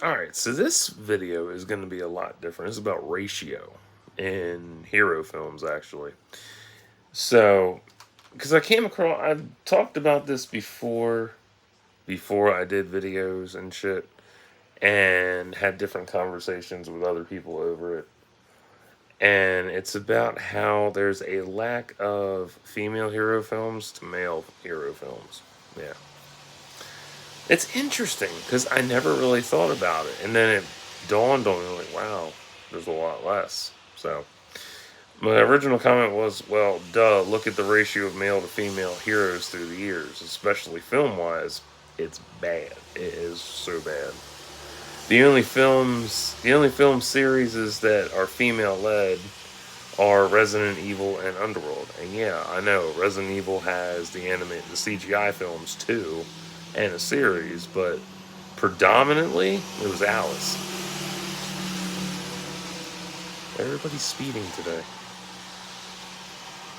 Alright, so this video is going to be a lot different. It's about ratio in hero films, actually. So, because I came across, I've talked about this before I did videos and shit, and had different conversations with other people over it. And it's about how there's a lack of female hero films to male hero films. Yeah. It's interesting because I never really thought about it. And then it dawned on me like, wow, there's a lot less. So my original comment was, well, duh, look at the ratio of male to female heroes through the years, especially film wise. It's bad. It is so bad. The only film series that are female led are Resident Evil and Underworld. And yeah, I know Resident Evil has the CGI films too, and a series, but predominantly it was Alice. Everybody's speeding today.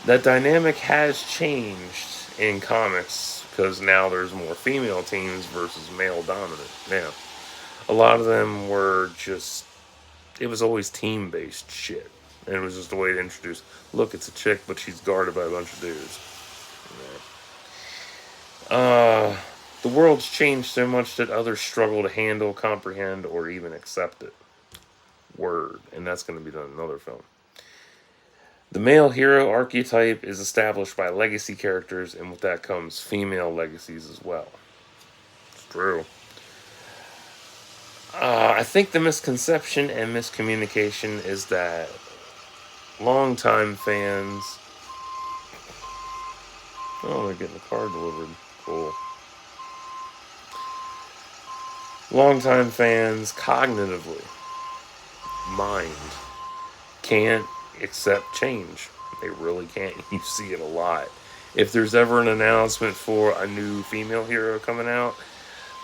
That dynamic has changed in comics because now there's more female teams versus male dominant. Yeah, a lot of them were just, it was always team based shit. And it was just a way to introduce, look, it's a chick, but she's guarded by a bunch of dudes. Yeah. The world's changed so much that others struggle to handle, comprehend, or even accept it. Word. And that's going to be done in another film. The male hero archetype is established by legacy characters, and with that comes female legacies as well. It's true. I think the misconception and miscommunication is that longtime fans. Oh, they're getting a car delivered. Cool. Longtime fans, cognitively, mind, can't accept change. They really can't. You see it a lot. If there's ever an announcement for a new female hero coming out,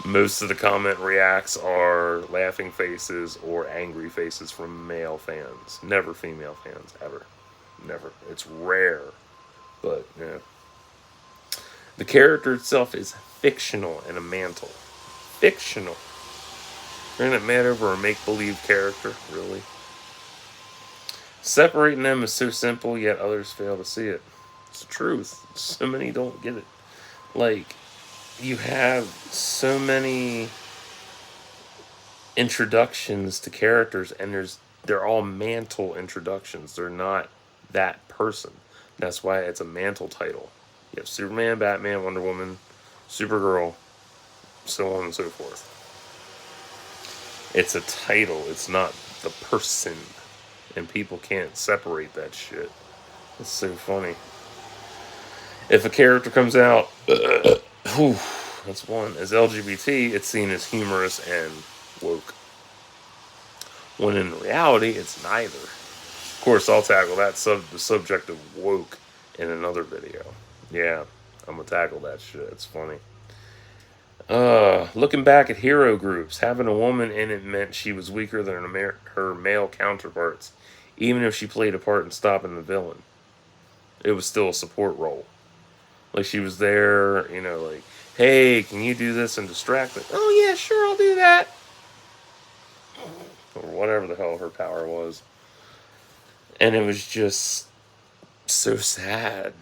most of the comment reacts are laughing faces or angry faces from male fans. Never female fans, ever. Never. It's rare. But, yeah. The character itself is fictional and a mantle. Fictional. You're gonna mad over a make-believe character? Really? Separating them is so simple, yet others fail to see it. It's the truth. So many don't get it. Like, you have so many introductions to characters, and they're all mantle introductions. They're not that person. That's why it's a mantle title. You have Superman, Batman, Wonder Woman, Supergirl, so on and so forth. It's a title. It's not the person. And people can't separate that shit. It's so funny. If a character comes out, that's one, as LGBT, it's seen as humorous and woke. When in reality, it's neither. Of course, I'll tackle the subject of woke in another video. Yeah, I'm gonna tackle that shit. It's funny. Looking back at hero groups, having a woman in it meant she was weaker than her male counterparts, even if she played a part in stopping the villain. It was still a support role. Like, she was there, like, hey, can you do this and distract me? Oh, yeah, sure, I'll do that. Or whatever the hell her power was. And it was just so sad.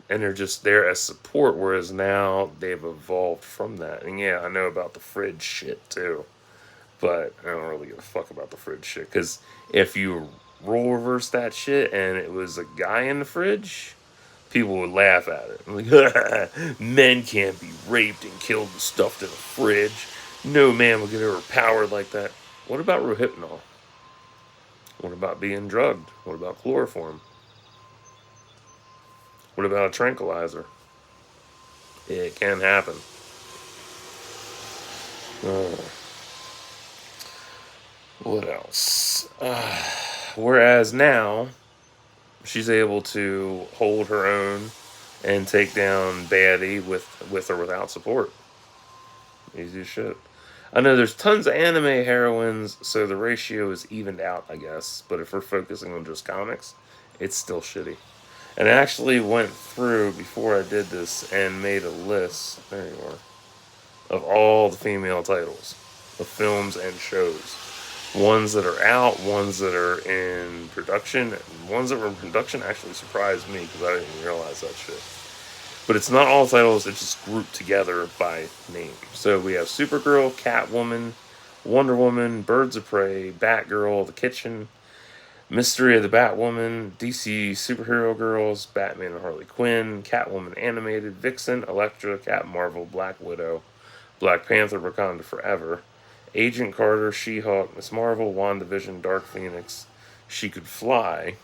And they're just there as support, whereas now they've evolved from that. And yeah, I know about the fridge shit too. But I don't really give a fuck about the fridge shit. Because if you role reverse that shit and it was a guy in the fridge, people would laugh at it. Like, men can't be raped and killed and stuffed in a fridge. No man will get overpowered like that. What about Rohypnol? What about being drugged? What about chloroform? What about a tranquilizer? It can happen. What else? Whereas now, she's able to hold her own and take down baddie with or without support. Easy as shit. I know there's tons of anime heroines, so the ratio is evened out, I guess. But if we're focusing on just comics, it's still shitty. And I actually went through before I did this and made a list. There you are. Of all the female titles. of films and shows. Ones that are out, ones that are in production, ones that were in production actually surprised me because I didn't realize that shit. But it's not all titles, it's just grouped together by name. So we have Supergirl, Catwoman, Wonder Woman, Birds of Prey, Batgirl, The Kitchen, Mystery of the Batwoman, DC Superhero Girls, Batman and Harley Quinn, Catwoman Animated, Vixen, Elektra, Cat Marvel, Black Widow, Black Panther, Wakanda Forever, Agent Carter, She-Hulk, Miss Marvel, WandaVision, Dark Phoenix, She Could Fly,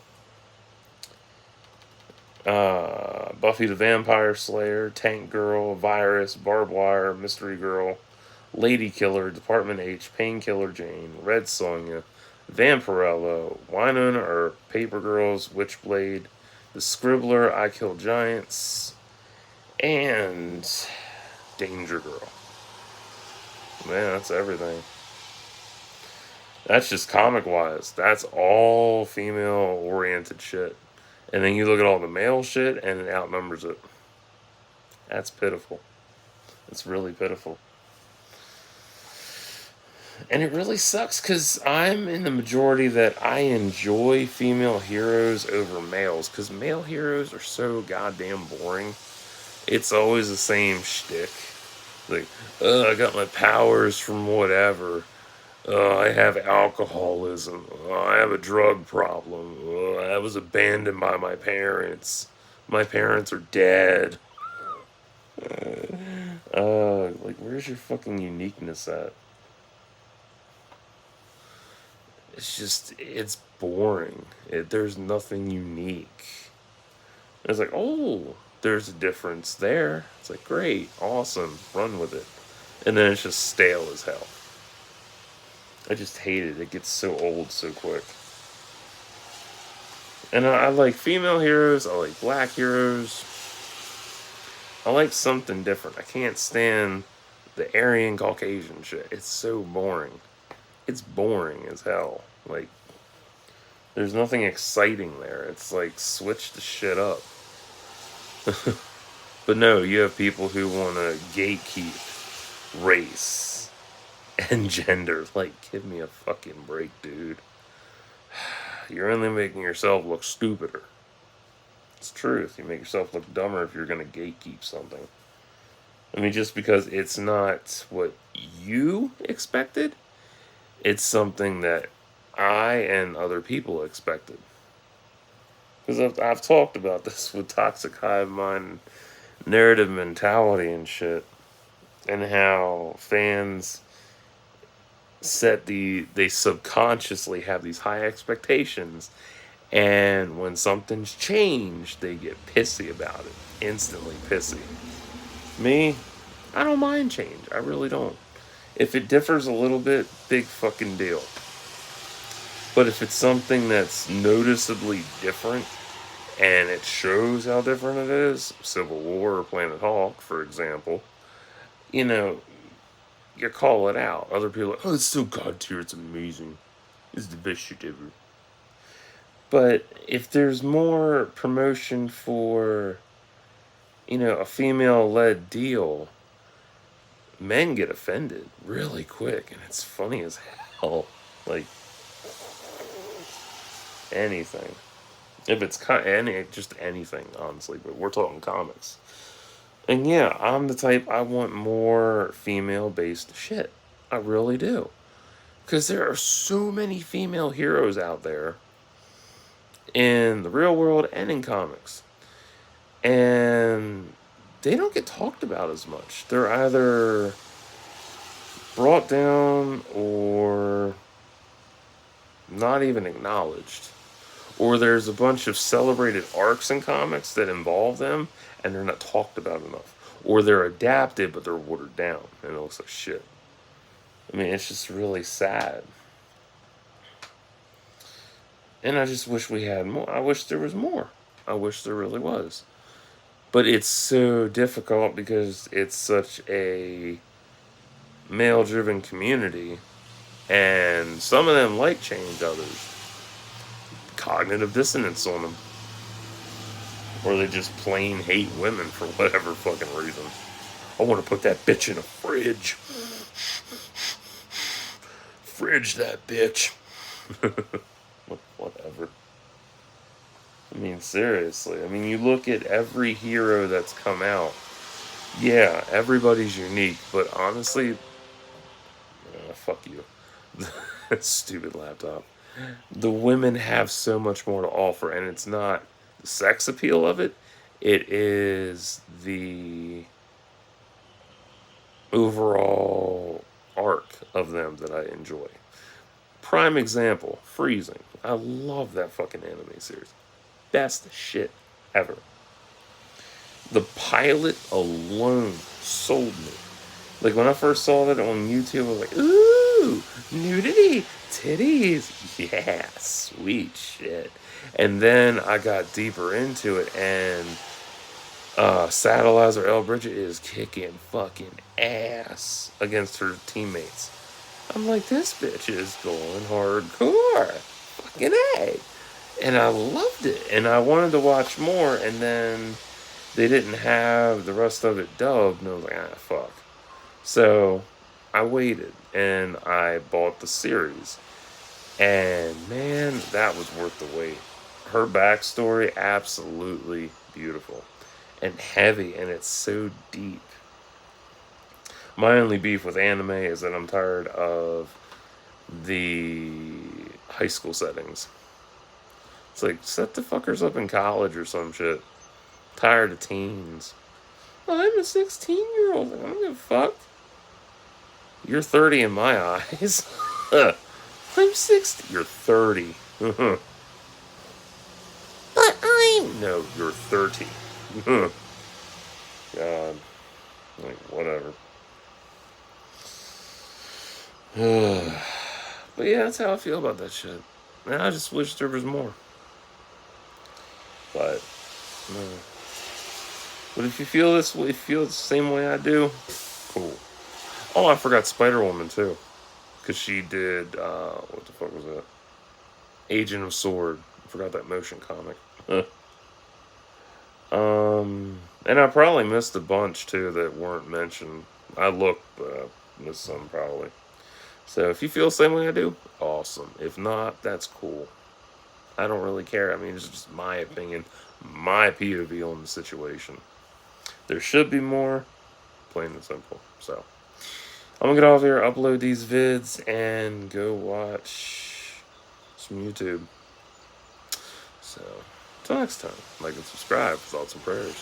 Buffy the Vampire Slayer, Tank Girl, Virus, Barbed Wire, Mystery Girl, Lady Killer, Department H, Painkiller Jane, Red Sonja, Vampirella, Winona or Paper Girls, Witchblade, The Scribbler, I Kill Giants, and Danger Girl. Man, that's everything. That's just comic-wise. That's all female-oriented shit. And then you look at all the male shit, and it outnumbers it. That's pitiful. It's really pitiful. And it really sucks because I'm in the majority that I enjoy female heroes over males because male heroes are so goddamn boring. It's always the same shtick. Like, I got my powers from whatever. I have alcoholism. I have a drug problem. I was abandoned by my parents. My parents are dead. Like, where's your fucking uniqueness at? It's boring. There's nothing unique. It's like, oh, there's a difference there. It's like, great, awesome, run with it. And then it's just stale as hell. I just hate it. It gets so old so quick. And I like female heroes. I like black heroes. I like something different. I can't stand the Aryan Caucasian shit. It's so boring. It's boring as hell. Like, there's nothing exciting there. It's like, switch the shit up. But no, you have people who want to gatekeep race and gender. Like, give me a fucking break, dude. You're only making yourself look stupider. It's truth. You make yourself look dumber if you're going to gatekeep something. I mean, just because it's not what you expected, it's something that I and other people expected. Because I've talked about this with toxic hive mind narrative mentality and shit, and how fans they subconsciously have these high expectations, and when something's changed, they get pissy about it. Instantly pissy. Me, I don't mind change. I really don't. If it differs a little bit, big fucking deal. But if it's something that's noticeably different, and it shows how different it is, Civil War or Planet Hulk, for example, you call it out. Other people are like, oh, it's so god tier, it's amazing. It's the best shit ever. But if there's more promotion for, a female-led deal, men get offended really quick, and it's funny as hell. Like, anything. If it's just anything, honestly, but we're talking comics. And yeah, I'm the type, I want more female-based shit. I really do. Because there are so many female heroes out there in the real world and in comics. And they don't get talked about as much. They're either brought down or not even acknowledged. Or there's a bunch of celebrated arcs in comics that involve them, and they're not talked about enough. Or they're adapted, but they're watered down, and it looks like shit. I mean, it's just really sad. And I just wish we had more. I wish there was more. I wish there really was. But it's so difficult because it's such a male-driven community, and some of them like change, others cognitive dissonance on them. Or they just plain hate women for whatever fucking reason. I want to put that bitch in a fridge. Fridge that bitch. Whatever. I mean, seriously. I mean, you look at every hero that's come out. Yeah, everybody's unique, but honestly, fuck you. Stupid laptop. The women have so much more to offer, and it's not the sex appeal of it, it is the overall arc of them that I enjoy. Prime example, Freezing. I love that fucking anime series. Best shit ever. The pilot alone sold me. Like when I first saw that on YouTube, I was like, ooh, nudity, titties, yeah, sweet shit. And then I got deeper into it, and Satellizer L. Bridget is kicking fucking ass against her teammates. I'm like, this bitch is going hardcore. Fucking A. And I loved it. And I wanted to watch more, and then they didn't have the rest of it dubbed, and I was like, fuck. So I waited, and I bought the series. And man, that was worth the wait. Her backstory, absolutely beautiful. And heavy, and it's so deep. My only beef with anime is that I'm tired of the high school settings. It's like, set the fuckers up in college or some shit. Tired of teens. Oh, I'm a 16-year-old. I don't give a fuck. You're 30 in my eyes. I'm 60. You're 30. But I'm... No, you're 30. God. Like, whatever. But yeah, that's how I feel about that shit. And I just wish there was more. But but if you feel this way, feel the same way I do, cool. Oh, I forgot Spider Woman too, because she did what the fuck was that? Agent of Sword. I forgot that motion comic. And I probably missed a bunch too that weren't mentioned. I looked, but I missed some probably. So if you feel the same way I do, awesome. If not, that's cool. I don't really care. I mean, it's just my opinion, my POV on the situation. There should be more, plain and simple. So I'm gonna get off here, upload these vids, and go watch some YouTube. So until next time, like and subscribe. Thoughts and prayers.